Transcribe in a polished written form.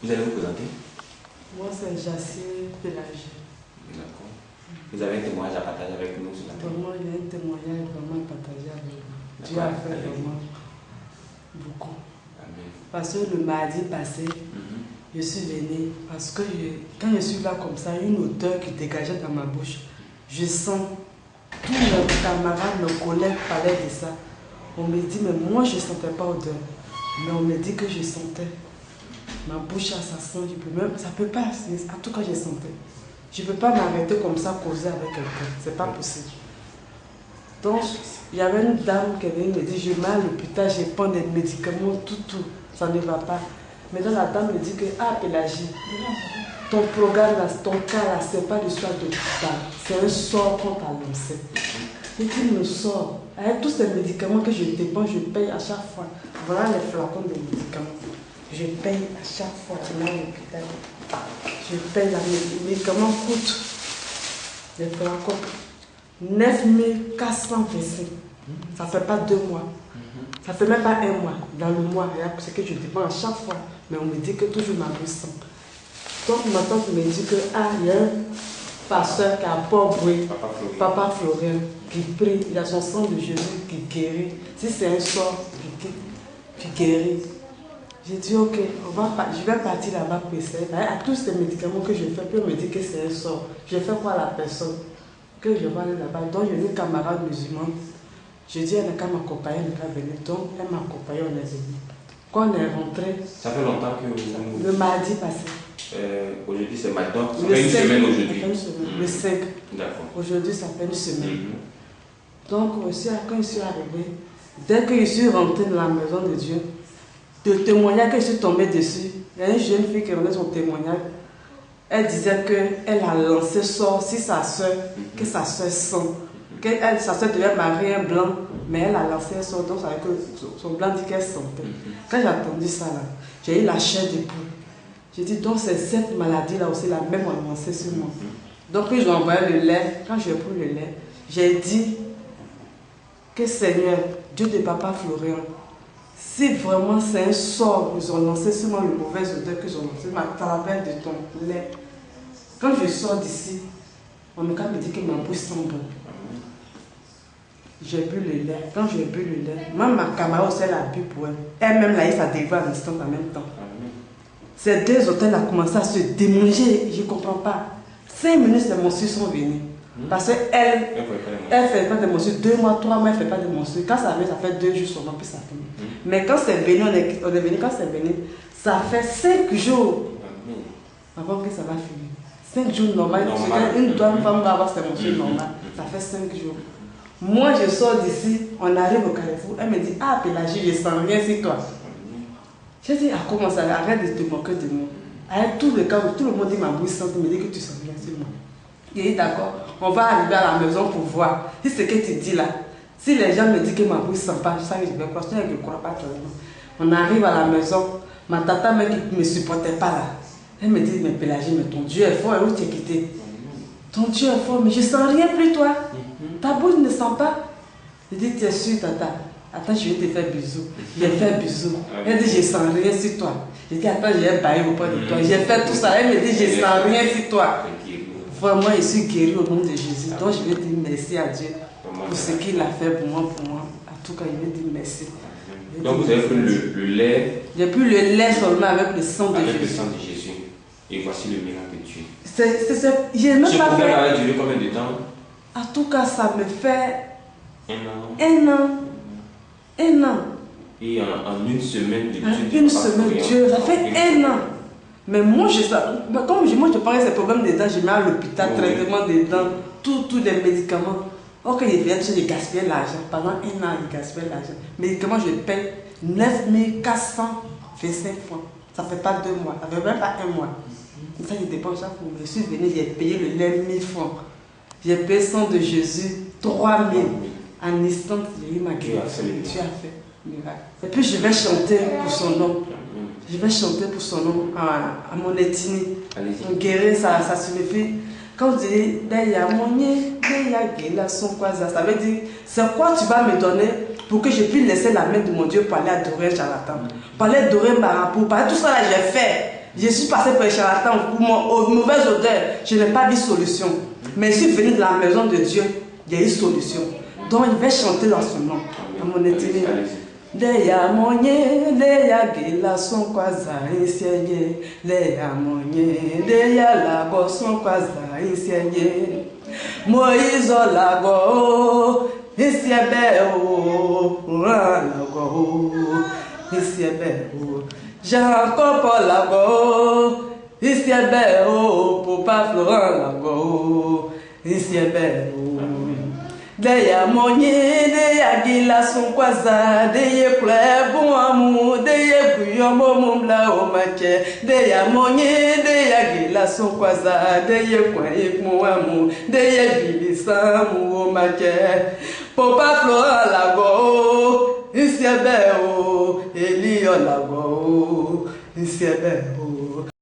Vous allez vous présenter? Moi, c'est Jassé Pélagie. D'accord. Vous avez un témoignage à partager avec nous ce matin? Vraiment, il y a un témoignage vraiment partagé avec nous. Dieu a fait vraiment beaucoup. Amen. Parce que le mardi passé, je suis venue parce que quand je suis là comme ça, une odeur qui dégageait dans ma bouche. Je sens tous mes camarades, mes collègues parlaient de ça. On me dit, mais moi je ne sentais pas odeur. Mais on me dit que je sentais. Ma bouche, ça sent, ça ne peut pas. En tout cas, je sentais. Je ne peux pas m'arrêter comme ça, causer avec quelqu'un. Ce n'est pas possible. Donc, il y avait une dame qui venait me dire, je mets à l'hôpital, je prends des médicaments, tout. Ça ne va pas. Maintenant, la dame me dit que, Pélagie, ton programme, là, ton cas, là, ce n'est pas l'histoire d'hôpital. C'est un sort qu'on t'a lancé. Et qu'il me sort. Avec tous ces médicaments que je dépense, je paye à chaque fois. Voilà les flacons de médicaments. Je paye à chaque fois que je vais à l'hôpital. Je paye les médicaments coûtent. Les flacons. 9 425. Ça ne fait pas 2 mois. Ça ne fait même pas 1 mois. Dans le mois, c'est que je dépense à chaque fois. Mais on me dit que toujours ma bouche sent. Donc ma tante me dit que il y a un pasteur qui a Port-Boué, Papa Florian, qui prie. Il a son sang de Jésus qui guérit. Si c'est un sort qui guérit. J'ai dit ok, je vais partir là-bas pour essayer. À tous ces médicaments que je fais, puis on me dit que c'est un sort. Je fais quoi à la personne? Que je vais aller là-bas. Donc j'ai une camarade musulmane. Je dis elle n'a qu'à m'accompagner, elle n'a qu'à venir. Donc elle m'a accompagné, on est venu. Quand on est rentré. Ça fait longtemps que vous. Le mardi passé. Aujourd'hui c'est maintenant. Ça fait une semaine aujourd'hui. Le 5. D'accord. Aujourd'hui ça fait une semaine. Donc quand je suis arrivé, dès que je suis rentré dans la maison de Dieu, le témoignage que je suis tombé dessus, il y a une jeune fille qui rendait son témoignage. Elle disait qu'elle a lancé sort si sa soeur, que sa soeur sent. Sa soeur devait marier un blanc, mais elle a lancé un sort, donc ça veut dire que son blanc dit qu'elle sentait. Quand j'ai entendu ça, là, j'ai eu la chair de poule. J'ai dit, donc c'est cette maladie-là aussi, la même a lancé sur moi. Donc ils ont envoyé le lait. Quand j'ai pris le lait, j'ai dit que Seigneur, Dieu de Papa Florian, si vraiment c'est un sort, ils ont lancé sur moi le mauvais odeur qu'ils ont lancé à travers de ton lait. Quand je sors d'ici, on me dit que ma bouche sent bon. J'ai bu le lait. Quand j'ai bu le lait, même ma camarade aussi, elle a bu pour elle. Elle-même, là, ça dévoile à l'instant en même temps. Ces 2 hôtels ont commencé à se démanger. Je ne comprends pas. 5 minutes, les monstres sont venus. Parce qu'elle ne fait pas de monstres. 2 mois, 3 mois, elle ne fait pas de monstres. Quand ça vient, ça fait 2 jours seulement, puis ça finit. Mais quand c'est venu, on est venu, quand c'est venu, ça fait 5 jours avant que ça va finir. 5 jours normal. Une femme va avoir ses monstres normales. Ça fait 5 jours. Moi, je sors d'ici, on arrive au Carrefour. Elle me dit, Pélagie, je ne sens rien sur toi. J'ai dit, comment ça? Arrête de te moquer de moi. Avec tout le cas, tout le monde dit ma bouche sent, me dit que tu sens rien sur moi. J'ai dit, d'accord, on va arriver à la maison pour voir. Si ce que tu dis là, si les gens me disent que ma bouche ne sent pas, je sais que je vais croire, je ne crois pas tellement. On arrive à la maison, ma tata même qui ne me supportait pas là. Elle me dit, mais Pélagie, mais ton Dieu est fort, et où tu es quitté? Ton Dieu est fort, mais je ne sens rien plus toi. Ta bouche ne sent pas. Je dis, tu es sûr, tata? Attends, je vais te faire bisous. J'ai fait bisous. Elle dit, je ne sens rien sur toi. Je dis, attends, j'ai baillé auprès de toi. J'ai fait tout ça. Elle me dit, je ne sens rien sur toi. Vraiment, je suis guérie au nom de Jésus. Donc, je vais dire merci à Dieu pour ce qu'il a fait pour moi. En tout cas, je vais dire merci. Donc, vous avez pris le lait. J'ai pris le lait seulement avec le sang de Jésus. Avec le sang de Jésus. Et voici le miracle de Dieu. Ce problème a duré combien de temps? En tout cas, ça me fait 1 an. 1 an. 1 an. Et en une semaine de Dieu. En une semaine, Dieu, ça fait 1 an. Mais moi, comme moi, je parlais de ces problèmes des dents, je mets à l'hôpital, traitement des dents, tous les médicaments. Ok, je gaspille l'argent. Pendant 1 an, je gaspille l'argent. Médicaments, je paye 9 425 francs. Ça ne fait pas 2 mois, ça ne fait même pas 1 mois. Ça, je dépense chaque fois. Je suis venue, j'ai payé le lait 1000 francs. J'ai payé sang de Jésus 3000. En instant, j'ai eu ma guérison. Dieu a fait miracle. Et puis je vais chanter pour son nom. Je vais chanter pour son nom à mon ethnie. On guérit, ça signifie. Quand vous dites, ça veut dire, c'est quoi tu vas me donner pour que je puisse laisser la main de mon Dieu pour aller adorer un charlatan, pour aller adorer un marabout, pour aller tout ça là, j'ai fait. Je suis passé par les charlatans pour mon mauvaise odeur. Je n'ai pas vu solution. Mais je suis venu de la maison de Dieu. Il y a eu solution. Donc il va chanter dans son nom. À mon éternel. Leya monye, leya gila son kwaza insienye. Leya monye, leya lago son kwaza insienye. Moïse lago, insiebe o, lago, insiebe o. Jacob lago, insiebe o, Papa Florent lago, insiebe o. Deya monye, deya gila son kwaza, deye kule bon amour, deye bouillon mon bla o mache. Deya monye, deya gila son kwaza, deye kwe mon amour, deye bili samu o mache. Papa Flora lago, isiebe o, Elio lago, isiebe o.